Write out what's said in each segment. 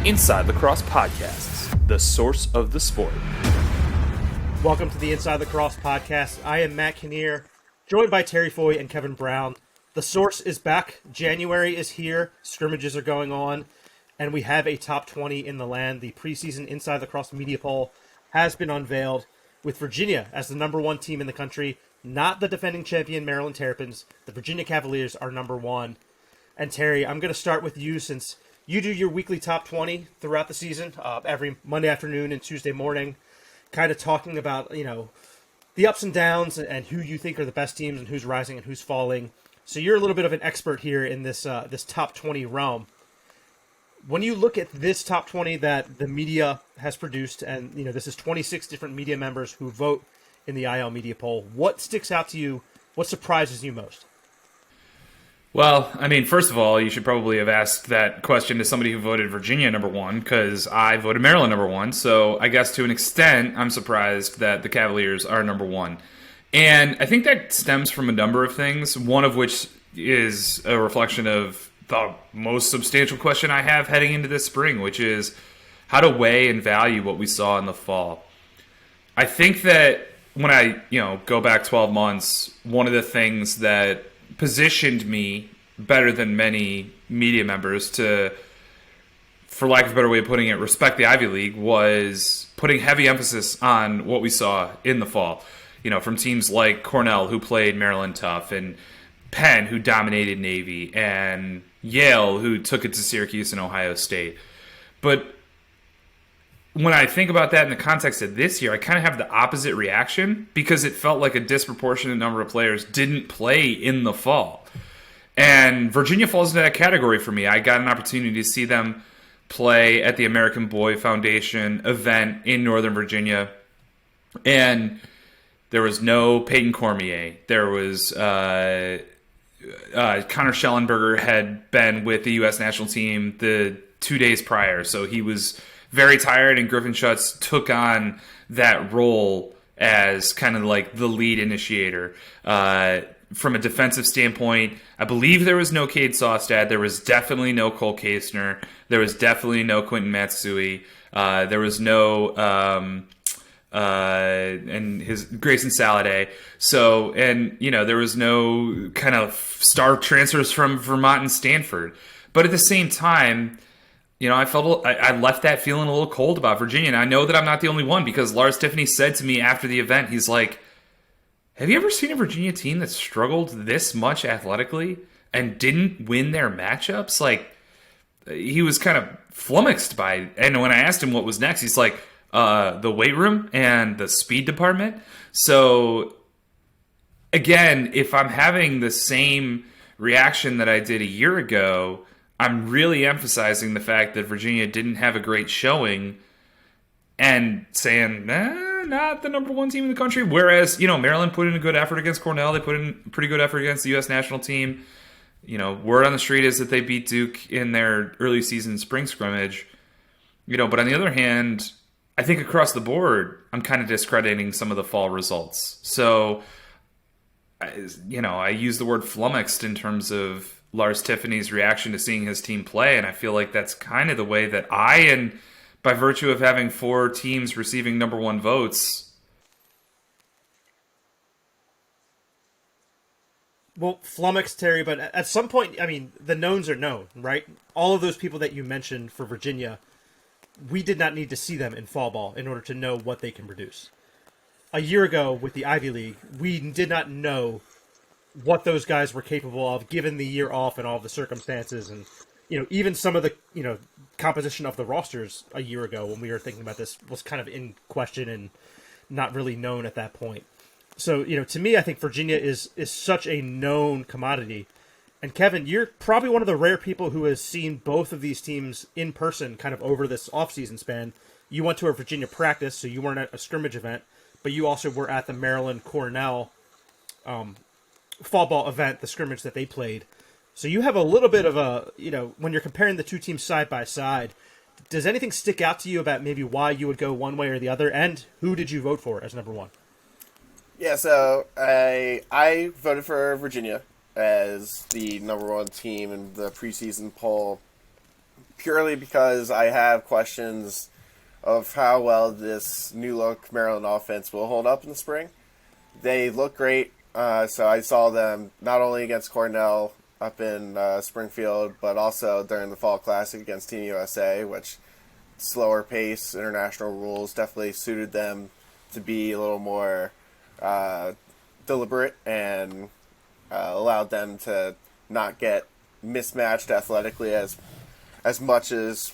Inside Lacrosse Podcasts, the source of the sport. Welcome to the Inside Lacrosse Podcast. I am Matt Kinnear, joined by Terry Foy and Kevin Brown. The source is back. January is here. Scrimmages are going on, and we have a top 20 in the land. The preseason Inside Lacrosse Media Poll has been unveiled, with Virginia as the number one team in the country, not the defending champion Maryland Terrapins. The Virginia Cavaliers are number one. And Terry, I'm going to start with you since you do your weekly top 20 throughout the season, every Monday afternoon and Tuesday morning, kind of talking about, the ups and downs and who you think are the best teams and who's rising and who's falling. So you're a little bit of an expert here in this this top 20 realm. When you look at this top 20 that the media has produced, and this is 26 different media members who vote in the IL Media Poll, what sticks out to you? What surprises you most? Well, first of all, you should probably have asked that question to somebody who voted Virginia number one, because I voted Maryland number one. So I guess to an extent, I'm surprised that the Cavaliers are number one. And I think that stems from a number of things, one of which is a reflection of the most substantial question I have heading into this spring, which is how to weigh and value what we saw in the fall. I think that when I, go back 12 months, one of the things that positioned me better than many media members to, for lack of a better way of putting it, respect the Ivy League was putting heavy emphasis on what we saw in the fall. From teams like Cornell, who played Maryland tough, and Penn, who dominated Navy, and Yale, who took it to Syracuse and Ohio State. But when I think about that in the context of this year, I kind of have the opposite reaction because it felt like a disproportionate number of players didn't play in the fall. And Virginia falls into that category for me. I got an opportunity to see them play at the American Boy Foundation event in Northern Virginia. And there was no Peyton Cormier. There was Connor Schellenberger had been with the U.S. national team the 2 days prior, so he was very tired, and Griffin Schutz took on that role as kind of like the lead initiator. From a defensive standpoint, I believe there was no Cade Sawstad. There was definitely no Cole Kastner. There was definitely no Quentin Matsui. There was no and his Grayson Saladay. So, and there was no kind of star transfers from Vermont and Stanford. But at the same time, I left that feeling a little cold about Virginia. And I know that I'm not the only one, because Lars Tiffany said to me after the event, he's like, have you ever seen a Virginia team that struggled this much athletically and didn't win their matchups? Like, he was kind of flummoxed by it. And when I asked him what was next, he's like, the weight room and the speed department. So, again, if I'm having the same reaction that I did a year ago, I'm really emphasizing the fact that Virginia didn't have a great showing and saying, not the number one team in the country. Whereas, Maryland put in a good effort against Cornell. They put in a pretty good effort against the U.S. national team. Word on the street is that they beat Duke in their early season spring scrimmage. But on the other hand, I think across the board, I'm kind of discrediting some of the fall results. So, I use the word flummoxed in terms of Lars Tiffany's reaction to seeing his team play, and I feel like that's kind of the way that and by virtue of having four teams receiving number one votes. Well, flummoxed, Terry, but at some point, the knowns are known, right? All of those people that you mentioned for Virginia, we did not need to see them in fall ball in order to know what they can produce. A year ago with the Ivy League, we did not know what those guys were capable of given the year off and all of the circumstances, and even some of the composition of the rosters a year ago when we were thinking about this was kind of in question and not really known at that point. So, to me, I think Virginia is such a known commodity. And Kevin, you're probably one of the rare people who has seen both of these teams in person kind of over this offseason span. You went to a Virginia practice, so you weren't at a scrimmage event, but you also were at the Maryland Cornell fall ball event, the scrimmage that they played. So you have a little bit of a, when you're comparing the two teams side by side, does anything stick out to you about maybe why you would go one way or the other? And who did you vote for as number one? Yeah, so I voted for Virginia as the number one team in the preseason poll purely because I have questions of how well this new-look Maryland offense will hold up in the spring. They look great, so I saw them not only against Cornell up in Springfield, but also during the Fall Classic against Team USA, which slower pace, international rules definitely suited them to be a little more deliberate and allowed them to not get mismatched athletically as much as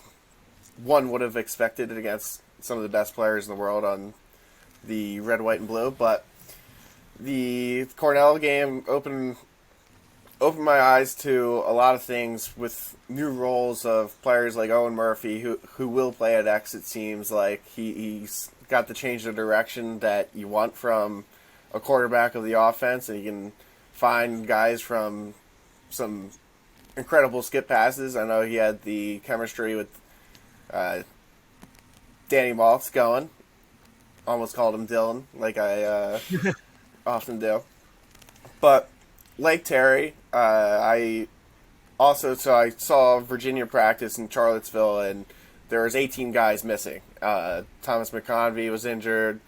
one would have expected against some of the best players in the world on the red, white, and blue. But the Cornell game opened my eyes to a lot of things with new roles of players like Owen Murphy, who will play at X. It seems like he's got the change of direction that you want from a quarterback of the offense, and he can find guys from some incredible skip passes. I know he had the chemistry with Danny Maltz going. Almost called him Dylan, like I often do. But like Terry, I saw Virginia practice in Charlottesville, and there was 18 guys missing. Thomas McConvey was injured.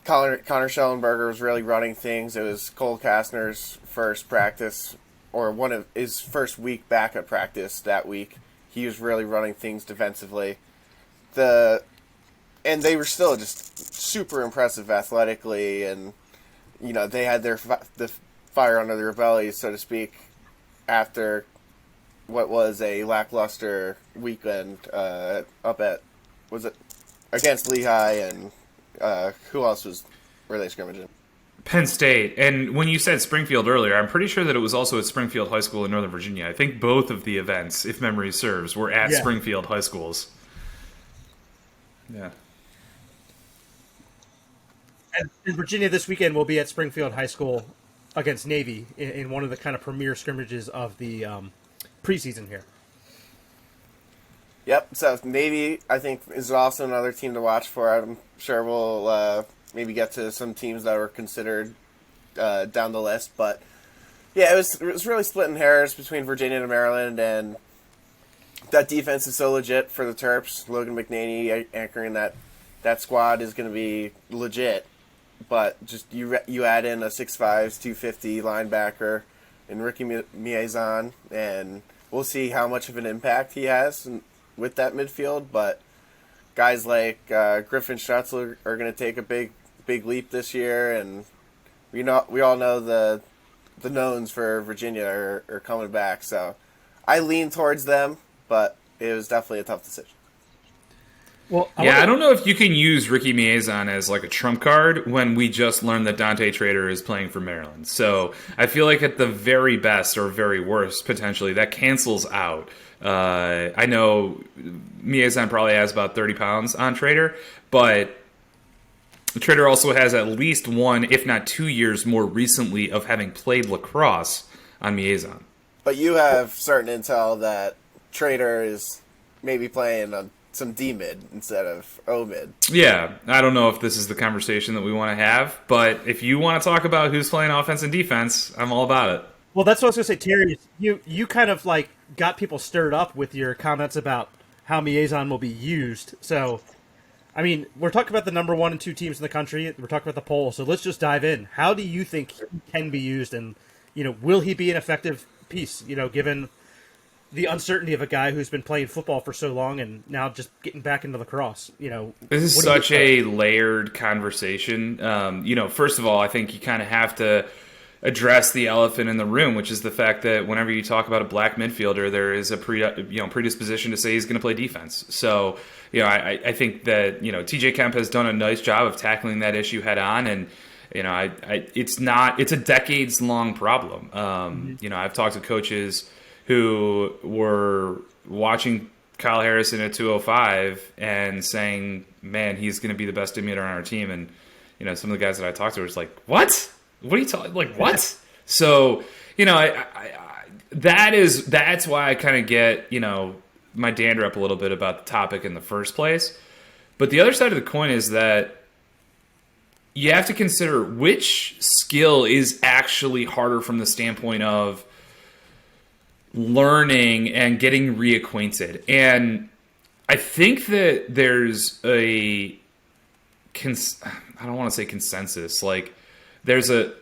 Connor Schellenberger was really running things. It was Cole Kastner's first practice, or one of his first week back at practice that week. He was really running things defensively. And they were still just super impressive athletically, and they had the fire under their bellies, so to speak, after what was a lackluster weekend up at, was it against Lehigh, and who else were they scrimmaging? Penn State. And when you said Springfield earlier, I'm pretty sure that it was also at Springfield High School in Northern Virginia. I think both of the events, if memory serves, were at Springfield High Schools. Yeah. And Virginia this weekend will be at Springfield High School against Navy in one of the kind of premier scrimmages of the preseason here. Yep, so Navy, I think, is also another team to watch for. I'm sure we'll maybe get to some teams that were considered down the list. But, yeah, it was really splitting hairs between Virginia and Maryland, and that defense is so legit for the Terps. Logan McNaney anchoring that squad is going to be legit. But just you add in a 6'5", 250 linebacker in Ricky Miezan, and we'll see how much of an impact he has with that midfield. But guys like Griffin Schutzel are going to take a big leap this year, and we all know the knowns for Virginia are coming back. So I lean towards them, but it was definitely a tough decision. Well, I don't know if you can use Ricky Miezan as like a trump card when we just learned that Dante Trader is playing for Maryland. So I feel like at the very best or very worst, potentially, that cancels out. I know Miezan probably has about 30 pounds on Trader, but Trader also has at least 1, if not 2 years more recently of having played lacrosse on Miezan. But you have certain intel that Trader is maybe playing on some D-mid instead of O-mid. Yeah, I don't know if this is the conversation that we want to have, but if you want to talk about who's playing offense and defense, I'm all about it. Well, that's what I was going to say, Terry. You kind of like got people stirred up with your comments about how Miezan will be used. So, I mean, we're talking about the number 1 and 2 teams in the country. We're talking about the poll. So let's just dive in. How do you think he can be used, and will he be an effective piece? Given the uncertainty of a guy who's been playing football for so long and now just getting back into lacrosse. This is such a layered conversation. First of all, I think you kind of have to address the elephant in the room, which is the fact that whenever you talk about a black midfielder, there is a predisposition to say he's going to play defense. So, I think that TJ Kemp has done a nice job of tackling that issue head on, and it's a decades long problem. I've talked to coaches who were watching Kyle Harrison at 205 and saying, man, he's going to be the best emitter on our team. And, some of the guys that I talked to were just like, what? What are you talking? Like, what? So, that's why I kind of get, my dander up a little bit about the topic in the first place. But the other side of the coin is that you have to consider which skill is actually harder from the standpoint of learning and getting reacquainted. And I think that there's I don't want to say consensus. Like, there's a...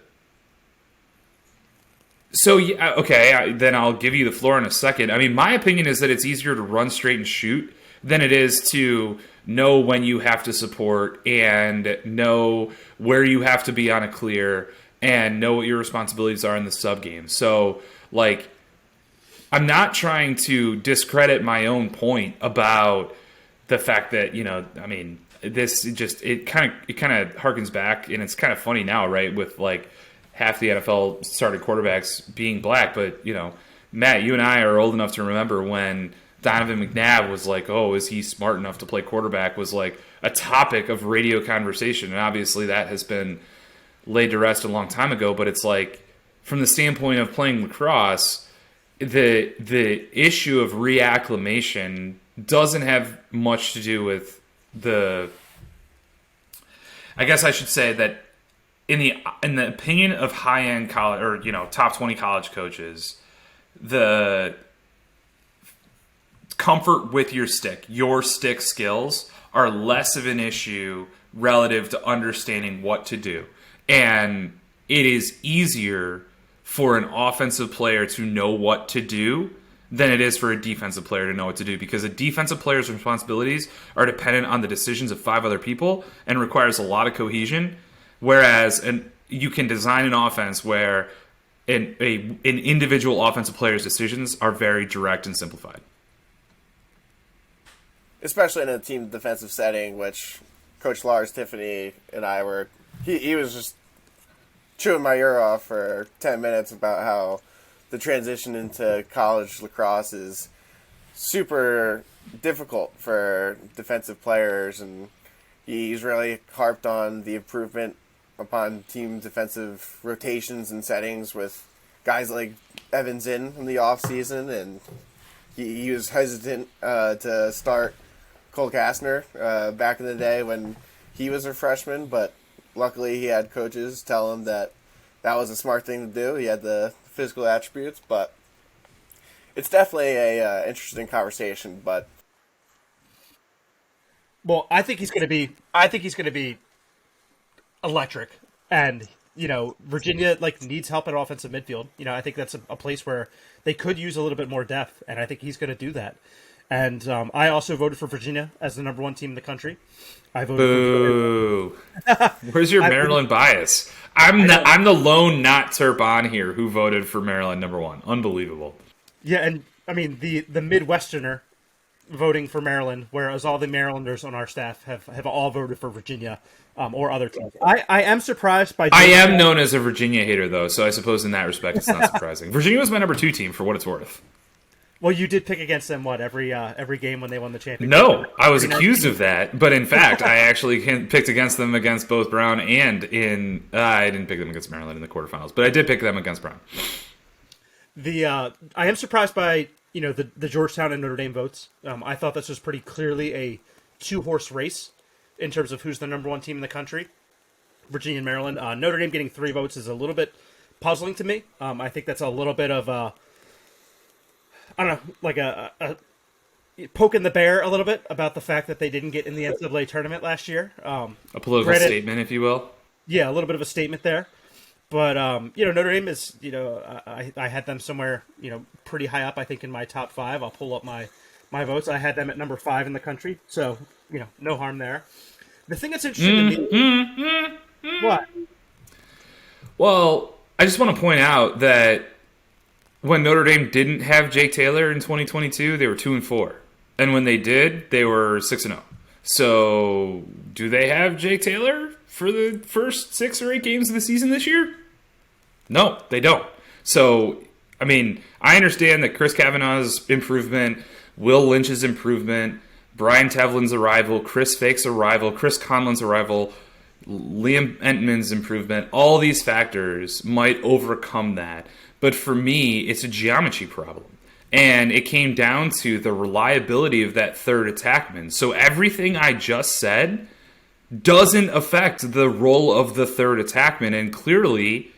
So, yeah, okay, then I'll give you the floor in a second. I mean, my opinion is that it's easier to run straight and shoot than it is to know when you have to support and know where you have to be on a clear and know what your responsibilities are in the sub game. So, like, I'm not trying to discredit my own point about the fact that, I mean, this just it kind of harkens back, and it's kind of funny now, right? With like half the NFL started quarterbacks being black, but Matt, you and I are old enough to remember when Donovan McNabb was like, "Oh, is he smart enough to play quarterback?" was like a topic of radio conversation, and obviously that has been laid to rest a long time ago. But it's like, from the standpoint of playing lacrosse, the issue of reacclimation doesn't have much to do with I guess I should say that in the opinion of high-end college or top 20 college coaches, the comfort with your stick skills are less of an issue relative to understanding what to do. And it is easier for an offensive player to know what to do than it is for a defensive player to know what to do, because a defensive player's responsibilities are dependent on the decisions of 5 other people and requires a lot of cohesion, whereas you can design an offense where an individual offensive player's decisions are very direct and simplified. Especially in a team defensive setting, which Coach Lars Tiffany and I were... He was just chewing my ear off for 10 minutes about how the transition into college lacrosse is super difficult for defensive players, and he's really harped on the improvement upon team defensive rotations and settings with guys like Evans in the offseason, and he was hesitant to start Cole Kastner back in the day when he was a freshman, but luckily he had coaches tell him that was a smart thing to do. He had the physical attributes, but it's definitely a interesting conversation. But I think he's going to be electric, and Virginia needs help at offensive midfield. I think that's a place where they could use a little bit more depth, and I think he's going to do that. And I also voted for Virginia as the number 1 team in the country. I voted Boo. Where's your Maryland bias? I'm the lone not Terp on here who voted for Maryland number 1. Unbelievable. Yeah, and I mean the Midwesterner voting for Maryland, whereas all the Marylanders on our staff have all voted for Virginia or other teams. I am surprised by... I am known as a Virginia hater, though, so I suppose in that respect it's not surprising. Virginia was my number 2 team, for what it's worth. Well, you did pick against them, every game when they won the championship? No, I was accused of that, but in fact, I actually picked against them against both Brown and I didn't pick them against Maryland in the quarterfinals, but I did pick them against Brown. I am surprised by the Georgetown and Notre Dame votes. I thought this was pretty clearly a 2-horse race in terms of who's the number 1 team in the country. Virginia and Maryland. Notre Dame getting 3 votes is a little bit puzzling to me. I think that's a little bit of I don't know, like a poking the bear a little bit about the fact that they didn't get in the NCAA tournament last year. A political statement, if you will. Yeah, a little bit of a statement there. But, Notre Dame is, I had them somewhere, pretty high up, I think, in my top 5. I'll pull up my votes. I had them at number 5 in the country. So, no harm there. The thing that's interesting to me... What? Well, I just want to point out that when Notre Dame didn't have Jake Taylor in 2022, they were 2-4. And when they did, they were 6-0. So, do they have Jake Taylor for the first 6 or 8 games of the season this year? No, they don't. So, I mean, I understand that Chris Kavanaugh's improvement, Will Lynch's improvement, Brian Tevlin's arrival, Chris Fake's arrival, Chris Conlon's arrival, Liam Entman's improvement, all these factors might overcome that. But for me, it's a geometry problem. And it came down to the reliability of that third attackman. So everything I just said doesn't affect the role of the third attackman. And clearly,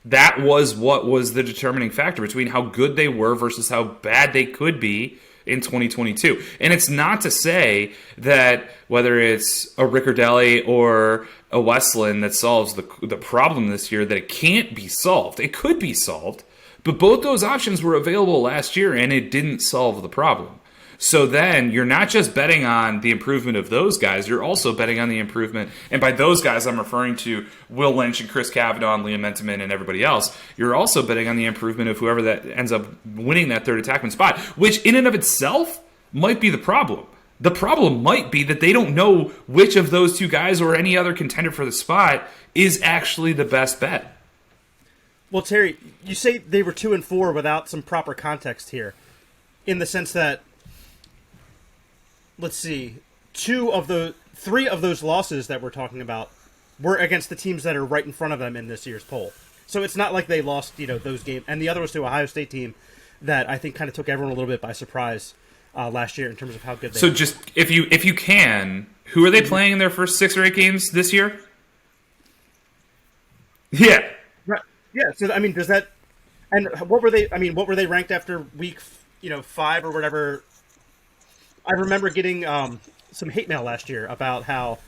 That was what was the determining factor between how good they were versus how bad they could be in 2022. And it's not to say that whether it's a Riccardelli or a Westland that solves the problem this year, that it can't be solved. It could be solved, but both those options were available last year, and it didn't solve the problem. So then you're not just betting on the improvement of those guys, you're also betting on the improvement. And by those guys, I'm referring to Will Lynch and Chris Kavanaugh and Liam Mentiman and everybody else. You're also betting on the improvement of whoever that ends up winning that third attackman spot, which in and of itself might be the problem. The problem might be that they don't know which of those two guys or any other contender for the spot is actually the best bet. Well, Terry, you say they were 2-4 without some proper context here, in the sense that, let's see, 3 of those losses that we're talking about were against the teams that are right in front of them in this year's poll. So it's not like they lost, those games. And the other was to Ohio State team that I think kind of took everyone a little bit by surprise last year in terms of how good they were. So just, if you can, who are they playing in their first 6 or 8 games this year? Yeah. Right. Yeah, so, I mean, does that... And what were they ranked after week, 5 or whatever? I remember getting some hate mail last year about how...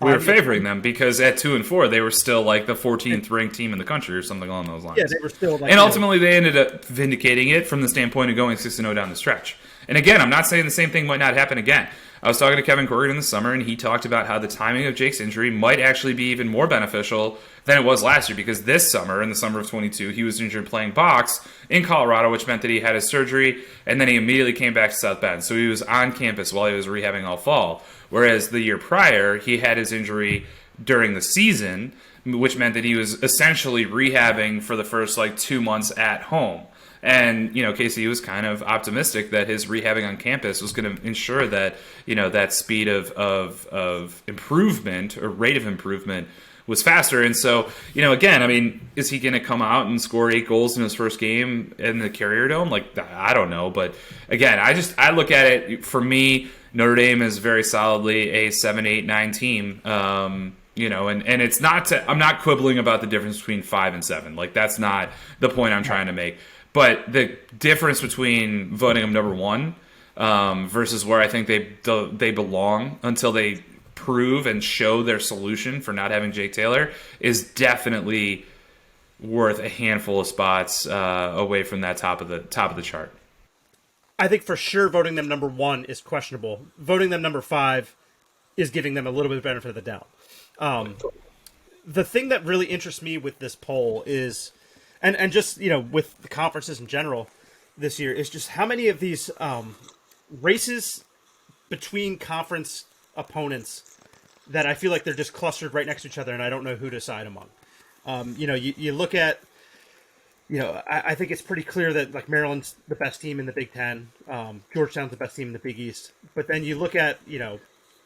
We were favoring them because at 2-4, they were still like the 14th ranked team in the country or something along those lines. Yeah, they were still like... And ultimately, they ended up vindicating it from the standpoint of going 6-0 down the stretch. And again, I'm not saying the same thing might not happen again. I was talking to Kevin Corrigan in the summer, and he talked about how the timing of Jake's injury might actually be even more beneficial than it was last year, because this summer, in the summer of 22, he was injured playing box in Colorado, which meant that he had his surgery, and then he immediately came back to South Bend. So he was on campus while he was rehabbing all fall. Whereas the year prior, he had his injury during the season, which meant that he was essentially rehabbing for the first 2 months at home. And, Casey was kind of optimistic that his rehabbing on campus was going to ensure that, that speed of improvement or rate of improvement was faster. And so, again, I mean, is he going to come out and score 8 goals in his first game in the Carrier Dome? I don't know. But again, I look at it, for me, Notre Dame is very solidly a 7, 8, 9 team. And it's not I'm not quibbling about the difference between 5 and 7. That's not the point I'm trying to make. But the difference between voting them number 1 versus where I think they belong until they prove and show their solution for not having Jake Taylor is definitely worth a handful of spots away from that top of the chart. I think for sure voting them number 1 is questionable. Voting them number 5 is giving them a little bit of benefit of the doubt. The thing that really interests me with this poll is, and just, with the conferences in general this year, is just how many of these races between conference opponents that I feel like they're just clustered right next to each other and I don't know who to side among. You look at, I think it's pretty clear that Maryland's the best team in the Big Ten. Georgetown's the best team in the Big East. But then you look at,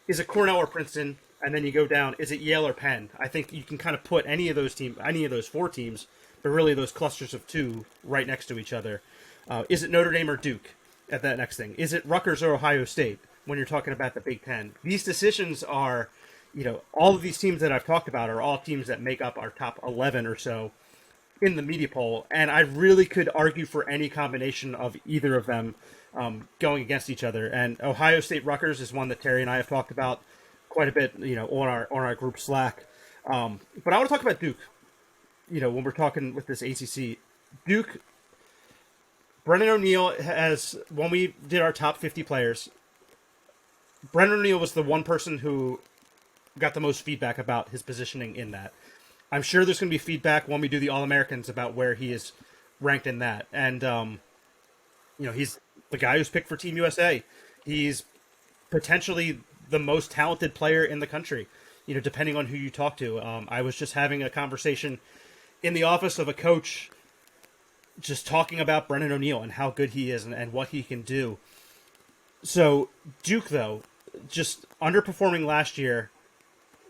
is it Cornell or Princeton? And then you go down, is it Yale or Penn? I think you can kind of put any of those 4 teams, but really those clusters of 2 right next to each other. Is it Notre Dame or Duke at that next thing? Is it Rutgers or Ohio State when you're talking about the Big Ten? These decisions are, all of these teams that I've talked about are all teams that make up our top 11 or so in the media poll. And I really could argue for any combination of either of them going against each other. And Ohio State Rutgers is one that Terry and I have talked about quite a bit, on our group Slack. But I want to talk about Duke. When we're talking with this ACC, Duke, Brennan O'Neill has, when we did our top 50 players, Brennan O'Neill was the one person who got the most feedback about his positioning in that. I'm sure there's going to be feedback when we do the All-Americans about where he is ranked in that. And, he's the guy who's picked for Team USA. He's potentially the most talented player in the country, depending on who you talk to. I was just having a conversation in the office of a coach just talking about Brennan O'Neill and how good he is and what he can do. So Duke, though, just underperforming last year.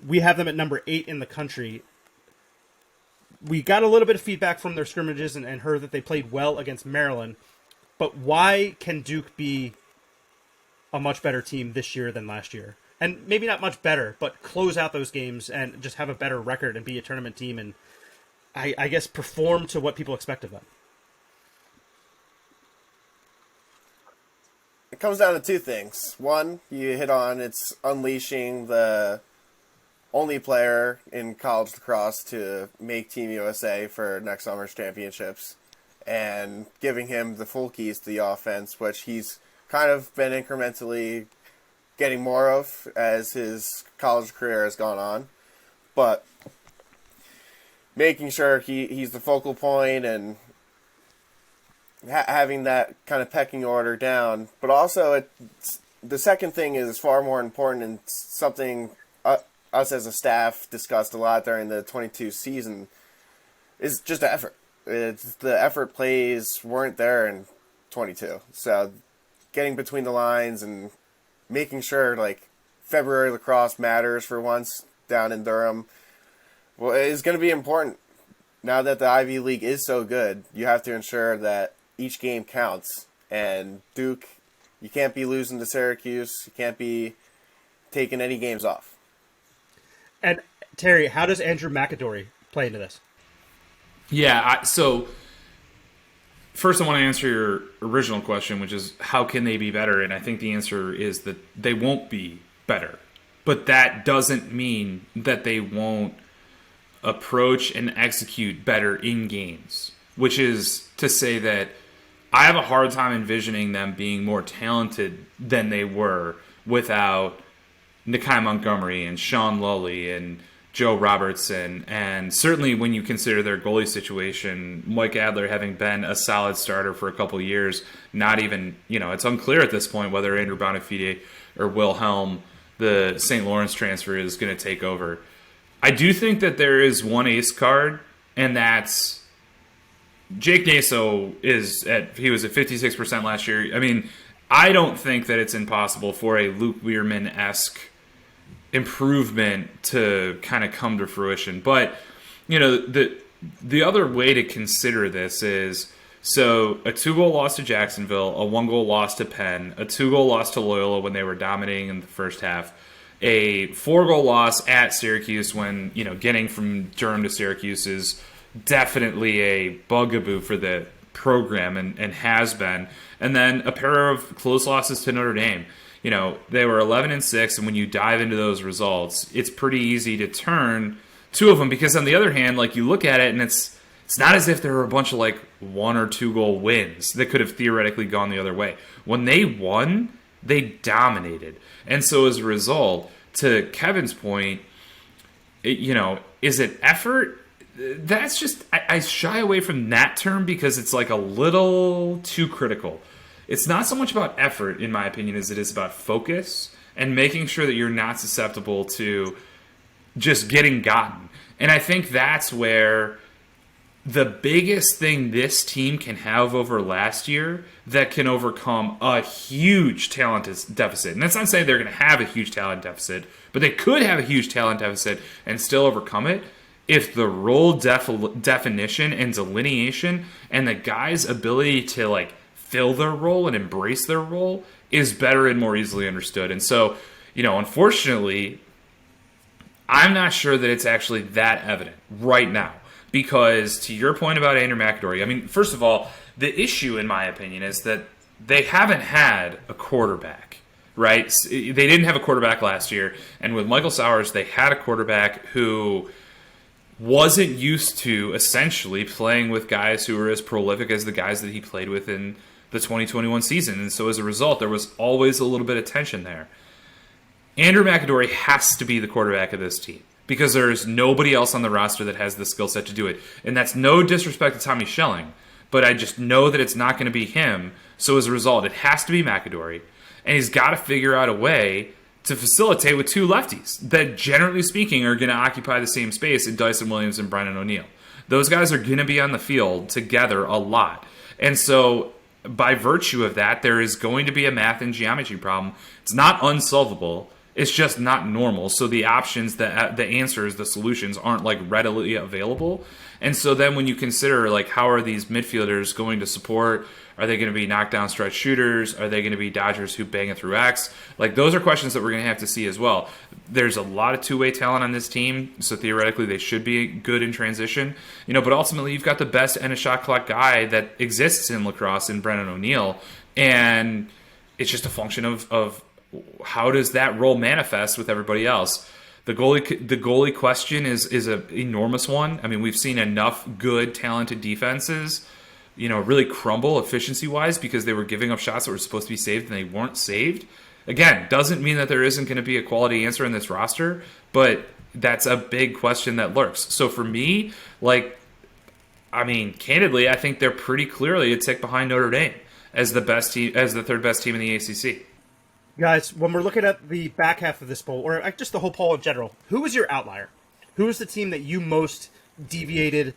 We have them at number 8 in the country. We got a little bit of feedback from their scrimmages and heard that they played well against Maryland. But why can Duke be a much better team this year than last year? And maybe not much better, but close out those games and just have a better record and be a tournament team and I guess, perform to what people expect of them? It comes down to two things. One, you hit on, it's unleashing the only player in college lacrosse to make Team USA for next summer's championships and giving him the full keys to the offense, which he's kind of been incrementally getting more of as his college career has gone on. But making sure he's the focal point and having that kind of pecking order down. But also, the second thing is far more important, and something us as a staff discussed a lot during the 22 season, is just effort. It's the effort plays weren't there in 22. So getting between the lines and making sure, like, February lacrosse matters for once down in Durham, well, it's going to be important. Now that the Ivy League is so good, you have to ensure that each game counts. And Duke, you can't be losing to Syracuse. You can't be taking any games off. And Terry, how does Andrew McAdory play into this? Yeah, so first I want to answer your original question, which is how can they be better? And I think the answer is that they won't be better. But that doesn't mean that they won't approach and execute better in games, which is to say that I have a hard time envisioning them being more talented than they were without Nikai Montgomery and Sean Lully and Joe Robertson. And certainly when you consider their goalie situation, Mike Adler having been a solid starter for a couple of years, not even, it's unclear at this point whether Andrew Bonafide or Wilhelm, the St. Lawrence transfer, is going to take over. I do think that there is one ace card, and that's Jake Naso he was at 56% last year. I mean, I don't think that it's impossible for a Luke Weirman-esque improvement to kind of come to fruition. But, the other way to consider this is, so a 2-goal loss to Jacksonville, a 1-goal loss to Penn, a 2-goal loss to Loyola when they were dominating in the first half, a 4-goal loss at Syracuse when, getting from Durham to Syracuse is definitely a bugaboo for the program and has been. And then a pair of close losses to Notre Dame. They were 11-6, and when you dive into those results, it's pretty easy to turn two of them because on the other hand, like, you look at it and it's not as if there were a bunch of 1 or 2 goal wins that could have theoretically gone the other way. When they won, they dominated. And so as a result, to Kevin's point, is it effort? That's just, I shy away from that term because it's a little too critical. It's not so much about effort, in my opinion, as it is about focus and making sure that you're not susceptible to just getting gotten. And I think that's where the biggest thing this team can have over last year that can overcome a huge talent deficit. And that's not saying they're going to have a huge talent deficit, but they could have a huge talent deficit and still overcome it if the role definition and delineation and the guy's ability to fill their role and embrace their role is better and more easily understood. And so, unfortunately, I'm not sure that it's actually that evident right now. Because to your point about Andrew McAdory, I mean, first of all, the issue, in my opinion, is that they haven't had a quarterback, right? They didn't have a quarterback last year. And with Michael Sowers, they had a quarterback who wasn't used to essentially playing with guys who were as prolific as the guys that he played with in the 2021 season. And so as a result, there was always a little bit of tension there. Andrew McAdory has to be the quarterback of this team, because there is nobody else on the roster that has the skill set to do it. And that's no disrespect to Tommy Schelling, but I just know that it's not going to be him. So as a result, it has to be McAdory. And he's got to figure out a way to facilitate with two lefties that, generally speaking, are going to occupy the same space in Dyson Williams and Brennan O'Neill. Those guys are going to be on the field together a lot. And so by virtue of that, there is going to be a math and geometry problem. It's not unsolvable. It's just not normal. So the options, the answers, the solutions aren't readily available. And so then when you consider how are these midfielders going to support Are they going to be knockdown stretch shooters? Are they going to be dodgers who bang it through X? Like, those are questions that we're going to have to see as well. There's a lot of two-way talent on this team, so theoretically they should be good in transition. But ultimately you've got the best end of shot clock guy that exists in lacrosse in Brennan O'Neill, and it's just a function of how does that role manifest with everybody else. The goalie question is an enormous one. I mean, we've seen enough good, talented defenses, really crumble efficiency-wise because they were giving up shots that were supposed to be saved and they weren't saved. Again, doesn't mean that there isn't going to be a quality answer in this roster, but that's a big question that lurks. So for me, candidly, I think they're pretty clearly a tick behind Notre Dame as the best team, as the third best team in the ACC. Guys, when we're looking at the back half of this poll, or just the whole poll in general, who was your outlier? Who was the team that you most deviated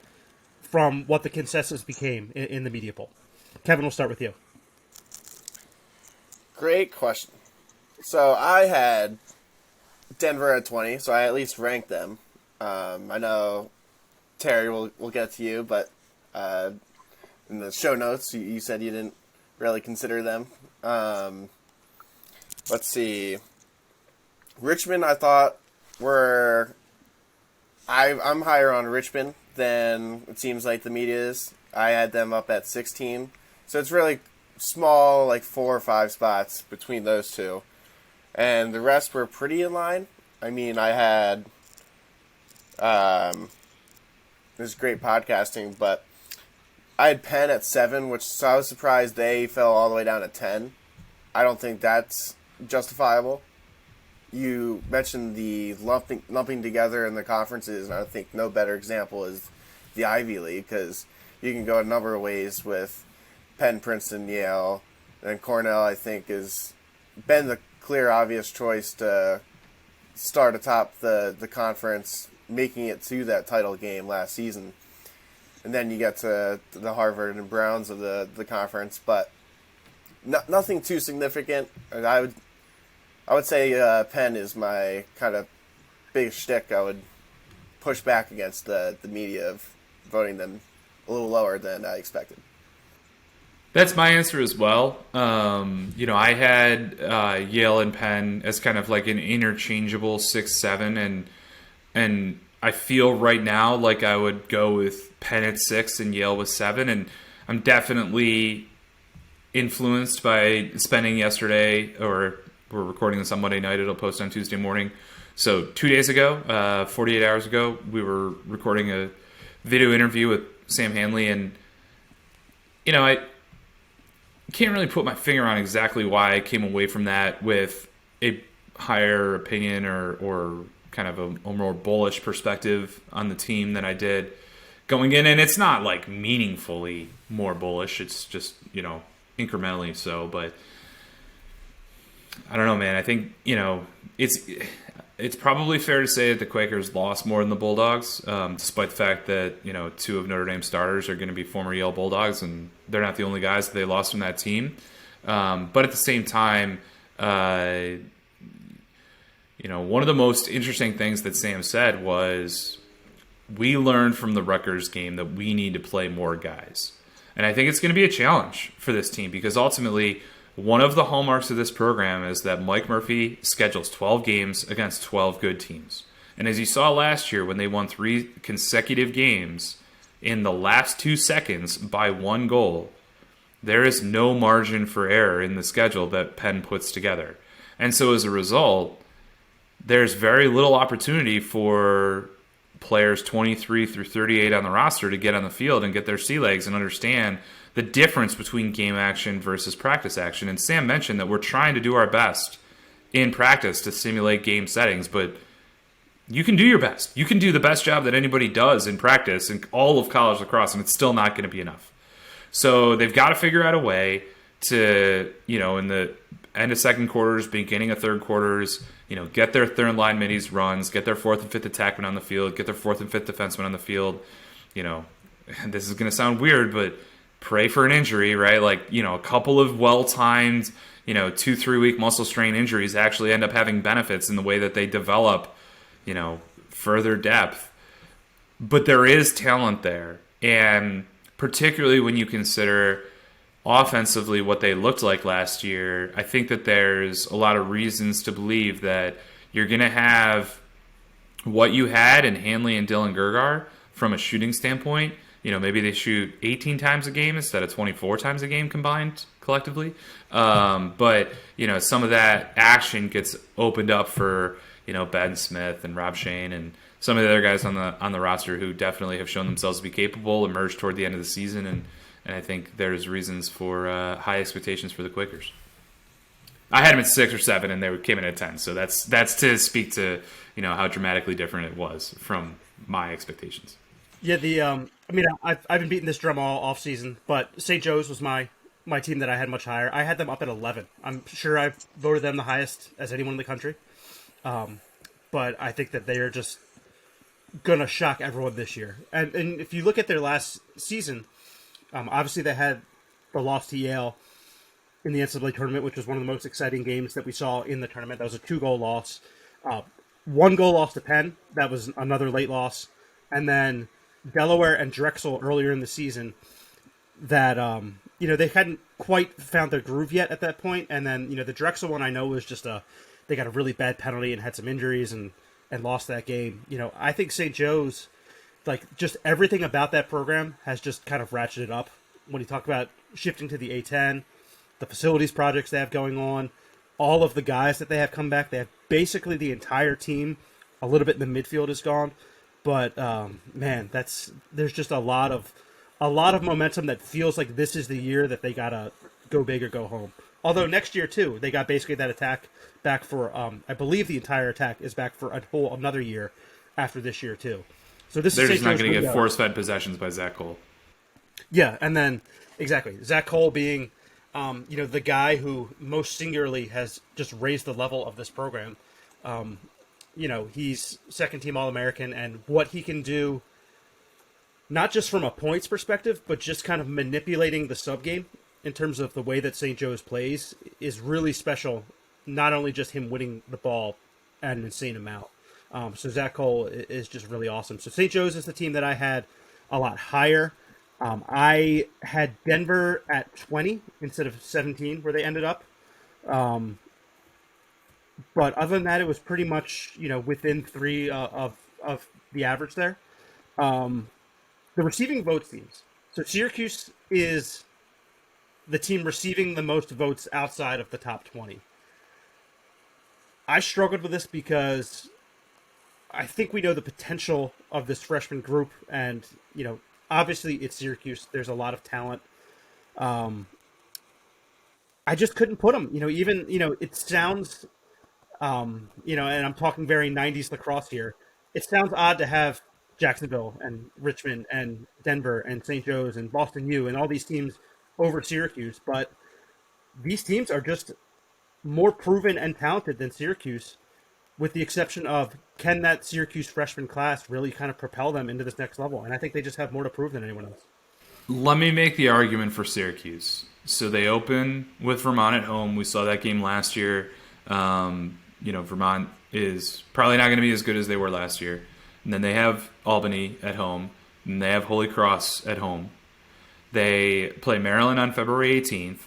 from what the consensus became in the media poll? Kevin, we'll start with you. Great question. So I had Denver at 20, so I at least ranked them. I know, Terry, we'll get to you, but in the show notes, you said you didn't really consider them. Let's see. Richmond, I thought I'm higher on Richmond than it seems like the media is. I had them up at 16. So it's really small, like 4 or 5 spots between those two. And the rest were pretty in line. I mean, I had, this is great podcasting, but I had Penn at 7, so I was surprised they fell all the way down to 10. I don't think that's justifiable. You mentioned the lumping together in the conferences, and I think no better example is the Ivy League, because you can go a number of ways with Penn, Princeton, Yale, and Cornell. I think has been the clear, obvious choice to start atop the conference, making it to that title game last season, and then you get to the Harvard and Browns of the conference, but nothing too significant. And I would say Penn is my kind of big shtick. I would push back against the media of voting them a little lower than I expected. That's my answer as well. I had Yale and Penn as kind of like an interchangeable 6-7, and I feel right now like I would go with Penn at 6 and Yale with 7, and I'm definitely influenced by spending yesterday, or we're recording this on Monday night, it'll post on Tuesday morning. So 2 days ago, 48 hours ago, we were recording a video interview with Sam Hanley, and I can't really put my finger on exactly why I came away from that with a higher opinion or kind of a more bullish perspective on the team than I did going in. And it's not like meaningfully more bullish. It's just, incrementally so. But I don't know, man. I think, it's probably fair to say that the Quakers lost more than the Bulldogs, despite the fact that, 2 of Notre Dame's starters are going to be former Yale Bulldogs, and they're not the only guys that they lost from that team. But at the same time, one of the most interesting things that Sam said was, we learned from the Rutgers game that we need to play more guys. And I think it's going to be a challenge for this team, because ultimately one of the hallmarks of this program is that Mike Murphy schedules 12 games against 12 good teams. And as you saw last year when they won 3 consecutive games in the last 2 seconds by 1 goal, there is no margin for error in the schedule that Penn puts together. And so as a result, there's very little opportunity for players 23 through 38 on the roster to get on the field and get their sea legs and understand the difference between game action versus practice action. And Sam mentioned that we're trying to do our best in practice to simulate game settings, but you can do your best. You can do the best job that anybody does in practice in all of college lacrosse, and it's still not going to be enough. So they've got to figure out a way to, in the end of second quarters, beginning of third quarters, get their third line middies runs, get their 4th and 5th attackmen on the field, get their 4th and 5th defensemen on the field. This is going to sound weird, but pray for an injury, right? A couple of well-timed, 2-3 week muscle strain injuries actually end up having benefits in the way that they develop, further depth. But there is talent there. And particularly when you consider offensively what they looked like last year, I think that there's a lot of reasons to believe that you're going to have what you had in Hanley and Dylan Gergar from a shooting standpoint. Maybe they shoot 18 times a game instead of 24 times a game combined collectively. But some of that action gets opened up for, Ben Smith and Rob Shane and some of the other guys on the roster who definitely have shown themselves to be capable, emerged toward the end of the season. And I think there's reasons for high expectations for the Quakers. I had them at 6 or 7, and they came in at 10. So that's to speak to how dramatically different it was from my expectations. Yeah, I've been beating this drum all off season, but St. Joe's was my team that I had much higher. I had them up at 11. I'm sure I've voted them the highest as anyone in the country, but I think that they are just gonna shock everyone this year. And if you look at their last season, obviously they had the loss to Yale in the NCAA tournament, which was one of the most exciting games that we saw in the tournament. That was a 2-goal loss. 1-goal loss to Penn. That was another late loss. And then Delaware and Drexel earlier in the season that, they hadn't quite found their groove yet at that point. And then, the Drexel one I know was just they got a really bad penalty and had some injuries and lost that game. I think St. Joe's, just everything about that program has just kind of ratcheted up. When you talk about shifting to the A10, the facilities projects they have going on, all of the guys that they have come back, they have basically the entire team. A little bit in the midfield is gone, but man, there's just a lot of momentum that feels like this is the year that they gotta go big or go home. Although next year too, they got basically that attack back for I believe the entire attack is back for another year after this year too. So they're just not going to get force-fed possessions by Zach Cole. Yeah, and then exactly Zach Cole being the guy who most singularly has just raised the level of this program. He's second-team All-American, and what he can do, not just from a points perspective, but just kind of manipulating the sub-game in terms of the way that St. Joe's plays is really special, not only just him winning the ball at an insane amount. So Zach Cole is just really awesome. So St. Joe's is the team that I had a lot higher. I had Denver at 20 instead of 17 where they ended up. But other than that, it was pretty much, within 3 of the average there. The receiving votes teams. So Syracuse is the team receiving the most votes outside of the top 20. I struggled with this because I think we know the potential of this freshman group, and, obviously it's Syracuse. There's a lot of talent. I just couldn't put them, even, it sounds, and I'm talking very 90s lacrosse here. It sounds odd to have Jacksonville and Richmond and Denver and St. Joe's and Boston U and all these teams over Syracuse, but these teams are just more proven and talented than Syracuse, with the exception of, can that Syracuse freshman class really kind of propel them into this next level? And I think they just have more to prove than anyone else. Let me make the argument for Syracuse. So they open with Vermont at home. We saw that game last year. Vermont is probably not going to be as good as they were last year. And then they have Albany at home. And they have Holy Cross at home. They play Maryland on February 18th.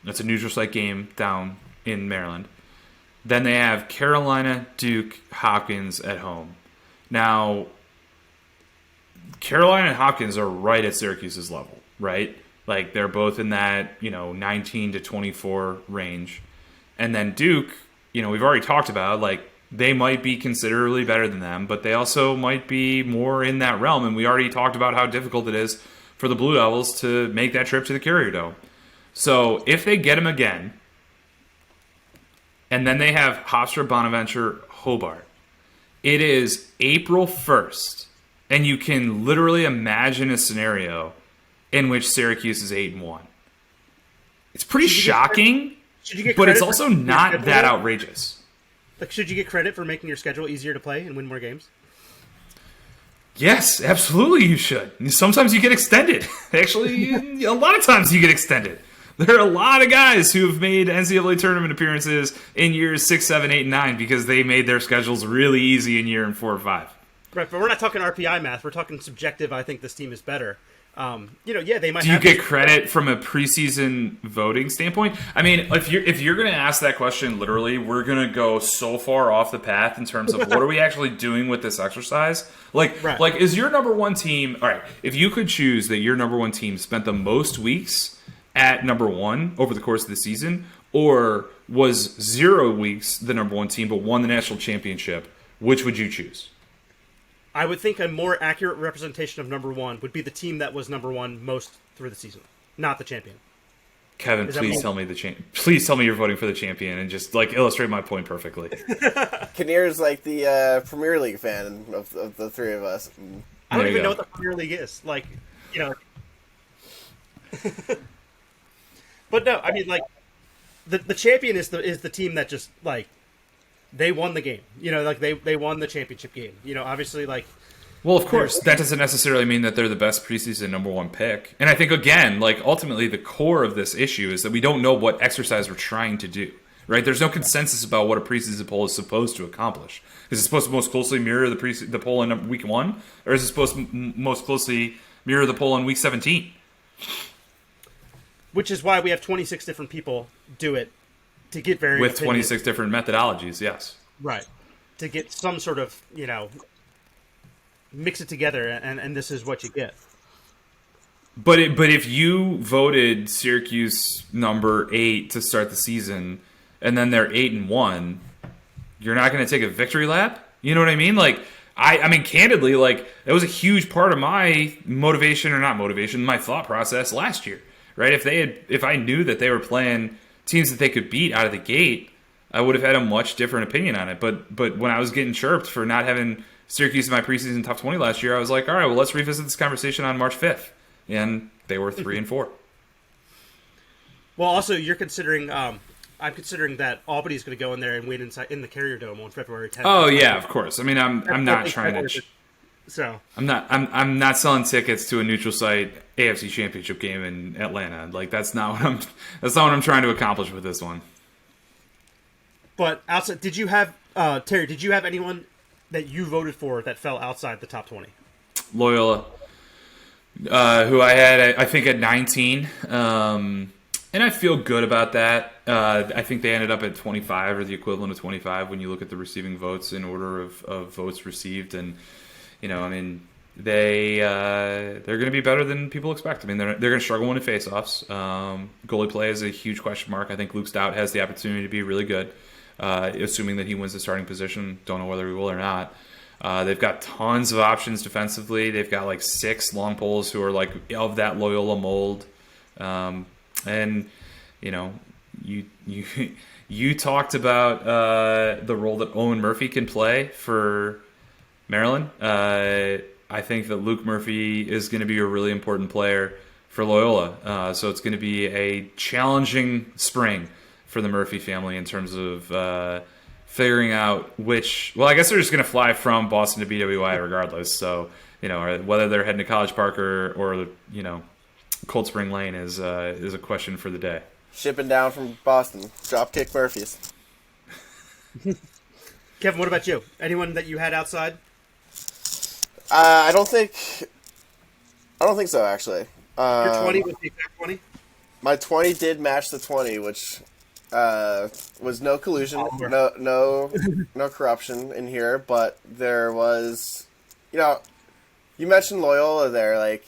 That's a neutral site game down in Maryland. Then they have Carolina, Duke, Hopkins at home. Now, Carolina and Hopkins are right at Syracuse's level, right? Like, they're both in that, 19 to 24 range. And then Duke, we've already talked about, they might be considerably better than them, but they also might be more in that realm. And we already talked about how difficult it is for the Blue Devils to make that trip to the Carrier Dome. So if they get him again, and then they have Hofstra, Bonaventure, Hobart, it is April 1st, and you can literally imagine a scenario in which Syracuse is 8-1. It's pretty shocking, but it's also not that outrageous. Should you get credit for making your schedule easier to play and win more games? Yes, absolutely you should. Sometimes you get extended. Actually, a lot of times you get extended. There are a lot of guys who have made NCAA tournament appearances in years 6, 7, 8, and 9 because they made their schedules really easy in year 4 or 5. Right, but we're not talking RPI math. We're talking subjective. I think this team is better. They might. Do you get credit from a preseason voting standpoint? I mean, if you're going to ask that question, literally, we're going to go so far off the path in terms of what are we actually doing with this exercise? Like, is your number one team? All right, if you could choose that your number one team spent the most weeks at number one over the course of the season, or was 0 weeks the number one team but won the national championship, which would you choose? I would think a more accurate representation of number one would be the team that was number one most through the season, not the champion. Kevin, please tell me Please tell me you're voting for the champion and just illustrate my point perfectly. Kinnear's like the Premier League fan of the three of us. I don't even know what the Premier League is. But no, I mean, the champion is the team that just they won the game. They won the championship game. Obviously, Well, of course, that doesn't necessarily mean that they're the best preseason number one pick. And I think, again, ultimately the core of this issue is that we don't know what exercise we're trying to do, right? There's no consensus about what a preseason poll is supposed to accomplish. Is it supposed to most closely mirror the poll in week 1? Or is it supposed to most closely mirror the poll in week 17? Which is why we have 26 different people do it to get varying With opinions. 26 different methodologies, yes. Right. To get some sort of, mix it together, and this is what you get. But if you voted Syracuse number 8 to start the season, and then they're 8-1, you're not going to take a victory lap? You know what I mean? I mean, candidly, that was a huge part of my motivation, or not motivation, my thought process last year, right? If I knew that they were playing teams that they could beat out of the gate, I would have had a much different opinion on it. But when I was getting chirped for not having Syracuse in my preseason top 20 last year, I was like, all right, well, let's revisit this conversation on March 5th. And they were 3-4. Well, also, you're considering, I'm considering that Albany's going to go in there and win in the Carrier Dome on February 10th. Oh, yeah, of course. I mean, I'm not trying to... So I'm not selling tickets to a neutral site AFC Championship game in Atlanta. That's not what I'm trying to accomplish with this one. But outside, did you have Terry? Did you have anyone that you voted for that fell outside the top 20? Loyola, who I had, I think, at 19, and I feel good about that. I think they ended up at 25 or the equivalent of 25 when you look at the receiving votes in order of votes received, and I mean, they're going to be better than people expect. I mean, they're going to struggle winning faceoffs. Goalie play is a huge question mark. I think Luke Stout has the opportunity to be really good. Assuming that he wins the starting position. Don't know whether he will or not. They've got tons of options defensively. They've got 6 long poles who are of that Loyola mold. And you talked about the role that Owen Murphy can play for Maryland. I think that Luke Murphy is going to be a really important player for Loyola. So it's going to be a challenging spring for the Murphy family in terms of figuring out which... Well, I guess they're just going to fly from Boston to BWI regardless. So, whether they're heading to College Park or Cold Spring Lane is a question for the day. Shipping down from Boston. Dropkick Murphys. Kevin, what about you? Anyone that you had outside? I don't think so, actually. Your 20 was the exact 20? My 20 did match the 20, which was no collusion, no corruption in here, but there was, you mentioned Loyola there,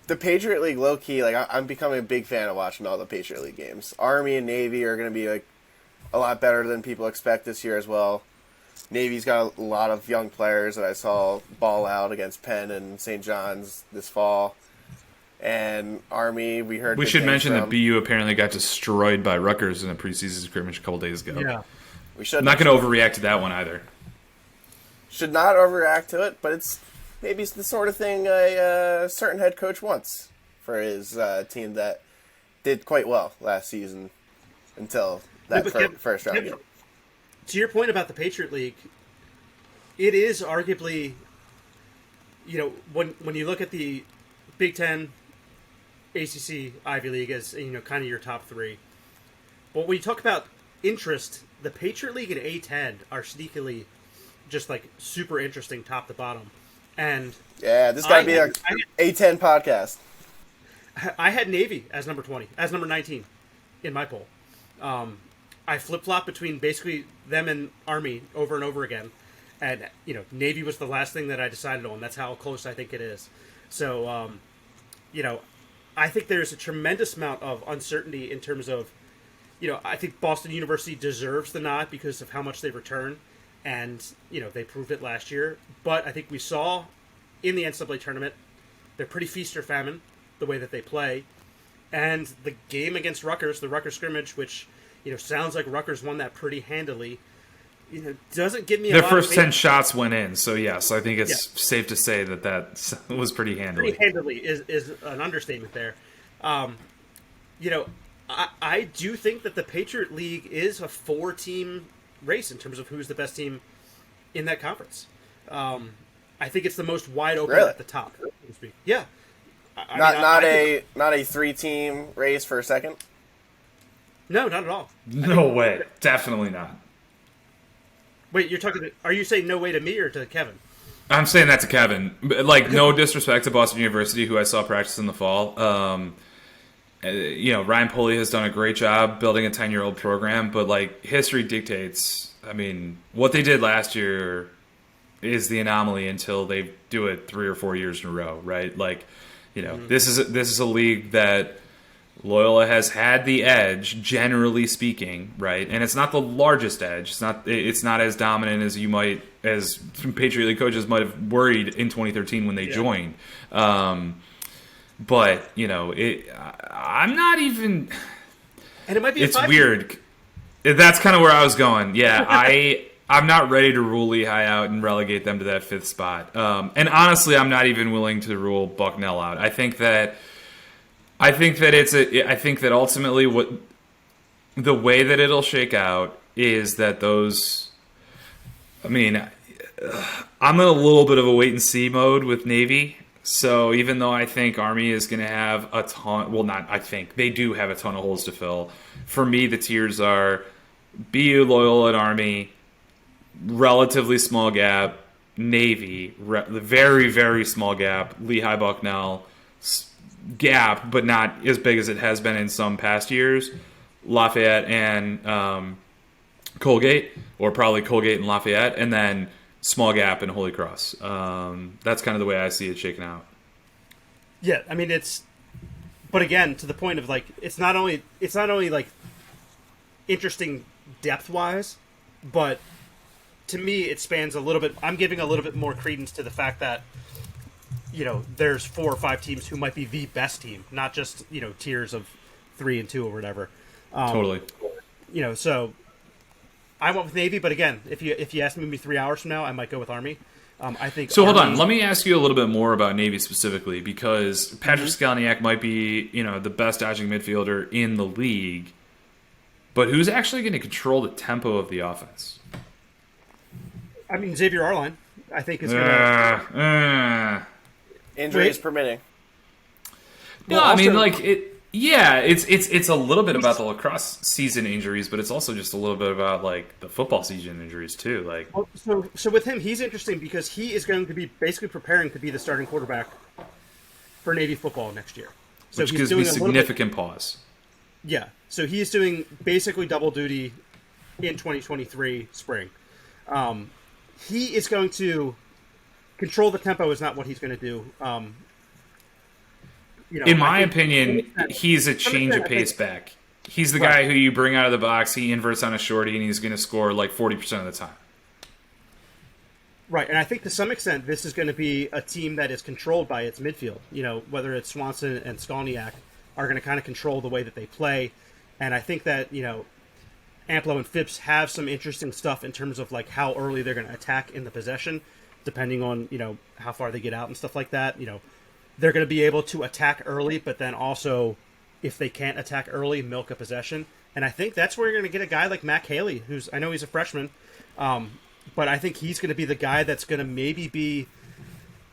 the Patriot League low-key, I'm becoming a big fan of watching all the Patriot League games. Army and Navy are going to be, a lot better than people expect this year as well. Navy's got a lot of young players that I saw ball out against Penn and St. John's this fall. And Army, we should mention that BU apparently got destroyed by Rutgers in a preseason scrimmage a couple days ago. Yeah. I'm not going to overreact to that one either. Should not overreact to it, but it's maybe the sort of thing a certain head coach wants for his team that did quite well last season until that first round game. To your point about the Patriot League, it is arguably, when you look at the Big Ten, ACC, Ivy League as kind of your top 3. But when you talk about interest, the Patriot League and A10 are sneakily just super interesting top to bottom. And Yeah, this got to be a A10 podcast. I had Navy as number 20, as number 19 in my poll. I flip-flopped between basically them and Army over and over again. And, Navy was the last thing that I decided on. That's how close I think it is. So, I think there's a tremendous amount of uncertainty in terms of, I think Boston University deserves the nod because of how much they return. And, they proved it last year. But I think we saw in the NCAA tournament, they're pretty feast or famine, the way that they play. And the game against Rutgers, the Rutgers scrimmage, which, sounds like Rutgers won that pretty handily, doesn't give me a Their lot first of 10 shots went in. So, yes, I think it's safe to say that was pretty handily. Pretty handily is an understatement there. I do think that the Patriot League is a 4-team race in terms of who's the best team in that conference. I think it's the most wide open at the top, so to speak. Yeah. Not a 3-team race for a second? No, not at all. No way. Definitely not. Wait, are you saying no way to me or to Kevin? I'm saying that to Kevin. Like, no disrespect to Boston University, who I saw practice in the fall. Ryan Pulley has done a great job building a 10-year-old program, but, like, history dictates. I mean, what they did last year is the anomaly until they do it 3 or 4 years in a row, right? Like, this is a league that Loyola has had the edge, generally speaking, right? And it's not the largest edge. It's not as dominant as as Patriot League coaches might have worried in 2013 when they joined. But I'm not even. And it might be. It's weird. That's kind of where I was going. Yeah, I'm not ready to rule Lehigh out and relegate them to that 5th spot. And honestly, I'm not even willing to rule Bucknell out. I think that ultimately the way that it'll shake out is that those. I mean, I'm in a little bit of a wait and see mode with Navy. So even though I think Army is going to have a ton, well, not I think they do have a ton of holes to fill. For me, the tiers are BU, Loyola, and Army. Relatively small gap, Navy, very, very small gap, Lehigh Bucknell, gap, but not as big as it has been in some past years, Lafayette and Colgate, or probably Colgate and Lafayette, and then small gap in Holy Cross. That's kind of the way I see it shaking out. Yeah, I mean, but again, to the point of, like, it's not only like interesting depth-wise, but to me, it spans a little bit. I'm giving a little bit more credence to the fact that, there's 4 or 5 teams who might be the best team, not just, tiers of 3 and 2 or whatever. Totally. So I went with Navy, but again, if you ask me maybe 3 hours from now, I might go with Army. I think. So hold on, let me ask you a little bit more about Navy specifically, because Patrick Skalniak might be, the best dodging midfielder in the league, but who's actually going to control the tempo of the offense? I mean, Xavier Arline, I think, is going to... Injuries permitting. No, I mean, like, it's a little bit about the lacrosse season injuries, but it's also just a little bit about, like, the football season injuries, too. Like, So with him, he's interesting because he is going to be basically preparing to be the starting quarterback for Navy football next year. So which gives me significant pause. Yeah. So he's doing basically double duty in 2023 spring. He is going to control the tempo is not what he's going to do. In my opinion, he's a change of pace back. He's the guy who you bring out of the box, he inverts on a shorty, and he's going to score like 40% of the time. Right, and I think to some extent this is going to be a team that is controlled by its midfield. Whether it's Swanson and Skalniak are going to kind of control the way that they play. And I think that, Amplo and Phipps have some interesting stuff in terms of like how early they're going to attack in the possession, depending on, how far they get out and stuff like that. They're going to be able to attack early, but then also, if they can't attack early, milk a possession. And I think that's where you're going to get a guy like Mac Haley, I know he's a freshman, but I think he's going to be the guy that's going to maybe be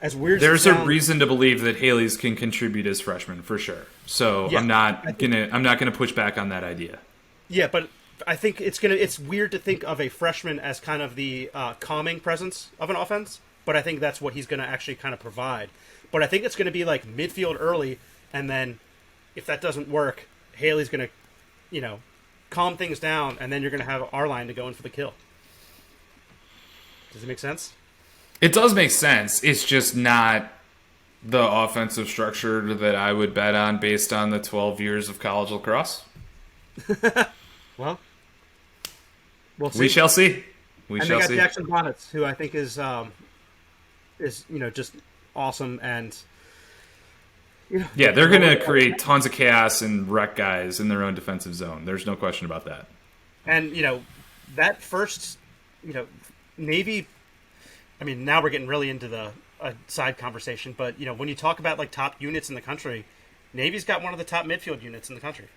as weird. There's a reason to believe that Haley's can contribute as freshmen for sure. So yeah, I'm not gonna push back on that idea. Yeah, but I think it's weird to think of a freshman as kind of the calming presence of an offense, but I think that's what he's going to actually kind of provide. But I think it's going to be like midfield early, and then if that doesn't work, Haley's going to, calm things down, and then you're going to have our line to go in for the kill. Does it make sense? It does make sense. It's just not the offensive structure that I would bet on based on the 12 years of college lacrosse. Well, we'll see. We shall see. They got Jackson Bonnets, who I think is just awesome, and yeah, they're going to create tons of chaos and wreck guys in their own defensive zone. There's no question about that. And that first, Navy. I mean, now we're getting really into a side conversation, but when you talk about like top units in the country, Navy's got one of the top midfield units in the country.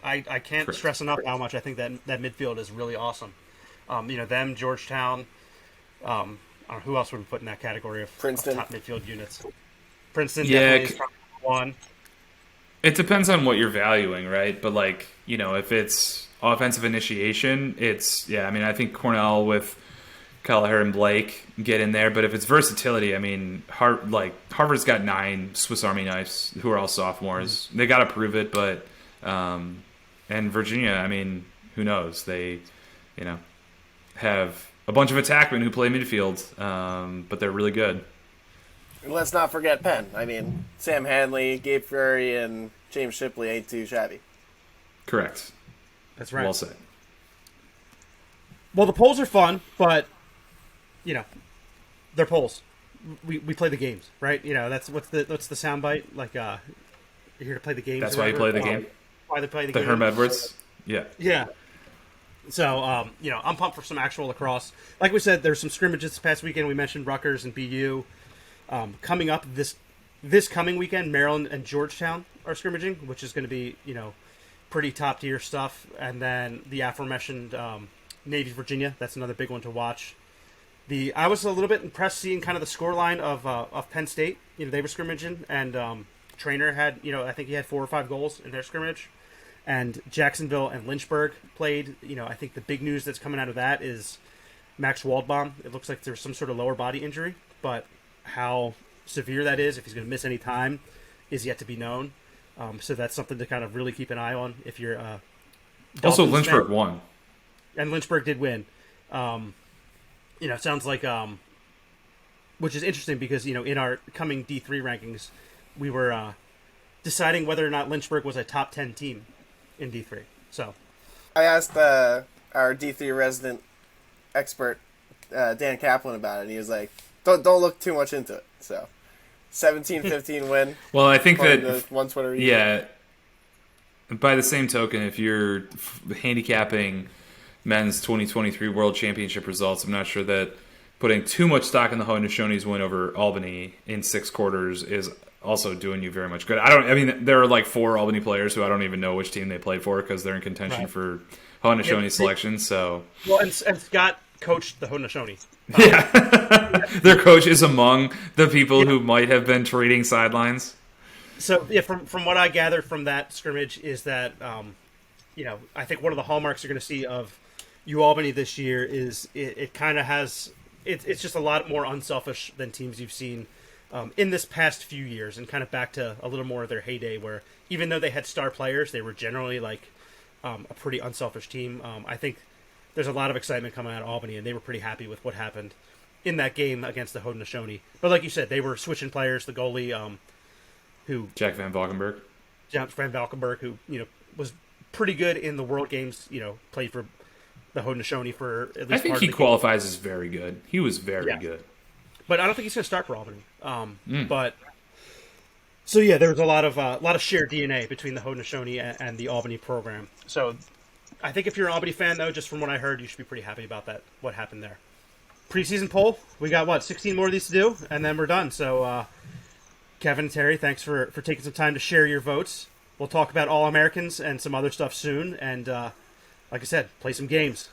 I can't stress enough how much I think that midfield is really awesome. Them, Georgetown. I don't know who else would we put in that category of Princeton. Top midfield units. Princeton definitely is one. It depends on what you're valuing, right? But if it's offensive initiation, I think Cornell with Kelleher and Blake get in there. But if it's versatility, I mean, Harvard's got 9 Swiss Army knives who are all sophomores. They got to prove it, but and Virginia, I mean, who knows? They, have a bunch of attackmen who play midfield, but they're really good. And let's not forget Penn. I mean, Sam Hanley, Gabe Fury, and James Shipley ain't too shabby. Correct. That's right. Well said. Well, the polls are fun, but they're polls. We play the games, right? That's what's the soundbite? Like, you're here to play the games. That's why you play the game. Why they play the game? The Herm Edwards. Yeah. Yeah. So, I'm pumped for some actual lacrosse. Like we said, there's some scrimmages this past weekend. We mentioned Rutgers and BU. Coming up this coming weekend, Maryland and Georgetown are scrimmaging, which is going to be, pretty top tier stuff. And then the aforementioned Navy Virginia. That's another big one to watch. I was a little bit impressed seeing kind of the scoreline of Penn State. They were scrimmaging, and Trainer had, I think he had 4 or 5 goals in their scrimmage. And Jacksonville and Lynchburg played. I think the big news that's coming out of that is Max Waldbaum. It looks like there's some sort of lower body injury, but how severe that is, if he's going to miss any time, is yet to be known. So that's something to kind of really keep an eye on if you're also Lynchburg won. And Lynchburg did win. It sounds like, which is interesting because, in our coming D3 rankings, we were deciding whether or not Lynchburg was a top 10 team in D3. So I asked our D3 resident expert, Dan Kaplan, about it, and he was like, don't look too much into it. So 17-15 win. Well, I think that one Twitter. Yeah. By the same token, if you're handicapping men's 2023 World Championship results, I'm not sure that putting too much stock in the Hautenosaunee's win over Albany in 6 quarters is also doing you very much good. There are like 4 Albany players who I don't even know which team they played for because they're in contention for Haudenosaunee selection. So and Scott coached the Haudenosaunee. Yeah, their coach is among the people who might have been trading sidelines. So from what I gathered from that scrimmage is that I think one of the hallmarks you're going to see of UAlbany this year is it kind of has it's just a lot more unselfish than teams you've seen in this past few years, and kind of back to a little more of their heyday, where even though they had star players, they were generally like a pretty unselfish team. I think there's a lot of excitement coming out of Albany, and they were pretty happy with what happened in that game against the Haudenosaunee. But like you said, they were switching players. The goalie, Jack Van Valkenburg, who was pretty good in the World Games. Played for the Haudenosaunee for at least. I think he qualifies as very good. He was very good. But I don't think he's going to start for Albany. But so yeah, there was a lot of shared DNA between the Haudenosaunee and the Albany program. So I think if you're an Albany fan, though, just from what I heard, you should be pretty happy about that. What happened there? Preseason poll. We got 16 more of these to do, and then we're done. So Kevin and Terry, thanks for taking some time to share your votes. We'll talk about All-Americans and some other stuff soon. And like I said, play some games.